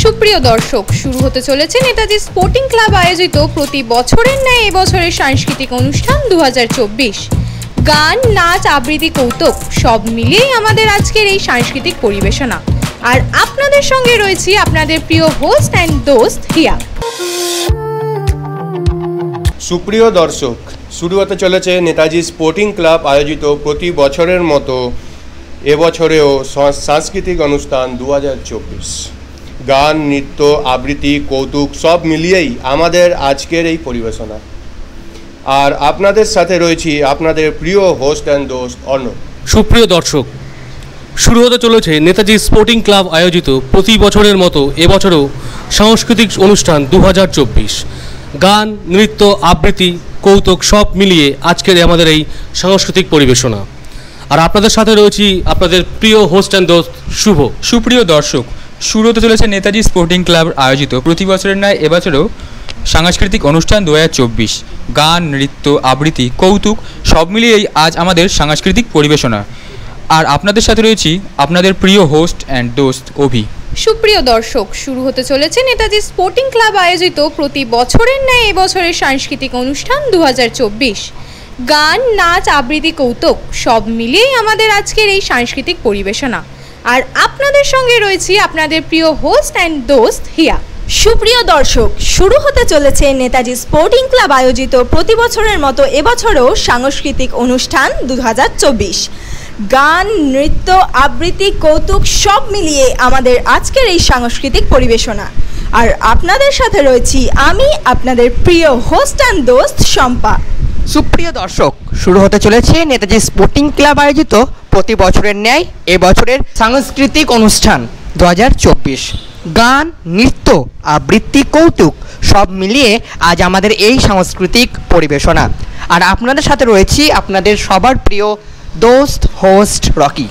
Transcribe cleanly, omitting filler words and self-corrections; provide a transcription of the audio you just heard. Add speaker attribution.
Speaker 1: সুপ্রিয় দর্শক, শুরু হতে চলেছে নেতাজি স্পোর্টিং ক্লাব আয়োজিত প্রতি বছরের ন্যায় এবছরের সাংস্কৃতিক অনুষ্ঠান 2024। গান, নাচ, আবৃত্তি, কৌতুক সব মিলিয়েই আমাদের আজকের এই সাংস্কৃতিক পরিবেশনা। আর আপনাদের সঙ্গে রয়েছি আপনাদের প্রিয় হোস্ট অ্যান্ড দোস্ত হিয়া।
Speaker 2: সুপ্রিয় দর্শক, শুরু হতে চলেছে নেতাজি স্পোর্টিং ক্লাব আয়োজিত প্রতি বছরের মতো এবছরেও সাংস্কৃতিক অনুষ্ঠান 2024। গান, নৃত্য, আবৃত্তি, কৌতুক সব মিলিয়েই আমাদের আজকের এই পরিবেশনা। আর আপনাদের সাথে রয়েছি আপনাদের প্রিয় হোস্ট অ্যান্ড দোস্ত অর্ণব।
Speaker 3: সুপ্রিয় দর্শক, শুরু হতে চলেছে নেতাজি স্পোর্টিং ক্লাব আয়োজিত প্রতি বছরের মতো এবছরেও সাংস্কৃতিক অনুষ্ঠান 2024। গান, নৃত্য, আবৃত্তি, কৌতুক সব মিলিয়ে আজকের আমাদের এই সাংস্কৃতিক পরিবেশনা। আর আপনাদের সাথে রয়েছি আপনাদের প্রিয় হোস্ট অ্যান্ড দোস্ত শুভ।
Speaker 4: সুপ্রিয় দর্শক, শুরু হতে চলেছে নেতাজি স্পোর্টিং ক্লাব আয়োজিত প্রতি বছরের ন্যায় এবছরেও সাংস্কৃতিক অনুষ্ঠান 2024। গান, নৃত্য, আবৃত্তি, কৌতুক সব মিলিয়েই আজ আমাদের সাংস্কৃতিক পরিবেশনা। আর আপনাদের সাথে রয়েছি আপনাদের প্রিয় হোস্ট অ্যান্ড দোস্ত অভি।
Speaker 1: সুপ্রিয় দর্শক, শুরু হতে চলেছে নেতাজি স্পোর্টিং ক্লাব আয়োজিত প্রতি বছরের ন্যায় এবছরের সাংস্কৃতিক অনুষ্ঠান 2024। গান, নাচ, আবৃত্তি, কৌতুক সব মিলিয়েই আমাদের আজকের এই সাংস্কৃতিক পরিবেশনা। আর আপনাদের সঙ্গে রয়েছি আপনাদের প্রিয় হোস্ট অ্যান্ড দোস্ত হিয়া।
Speaker 5: সুপ্রিয় দর্শক, শুরু হতে চলেছে নেতাজি স্পোর্টিং ক্লাব আয়োজিত প্রতি বছরের মতো এবছরও সাংস্কৃতিক অনুষ্ঠান 2024। গান, নৃত্য, আবৃত্তি, কৌতুক সব মিলিয়ে আমাদের আজকের এই সাংস্কৃতিক পরিবেশনা। আর আপনাদের সাথে রয়েছি আমি আপনাদের প্রিয় হোস্ট অ্যান্ড দোস্ত শম্পা।
Speaker 6: সুপ্রিয় দর্শক, শুরু হতে চলেছে নেতাজি স্পোর্টিং ক্লাব আয়োজিত প্রতি বছরের ন্যায় এবছরের সাংস্কৃতিক অনুষ্ঠান 2024। গান, নৃত্য, আবৃত্তি, কৌতুক সব মিলিয়ে আজ আমাদের এই সাংস্কৃতিক পরিবেশনা। আর আপনাদের সাথে রয়েছি আপনাদের সবার প্রিয় দোস্ত হোস্ট রকি।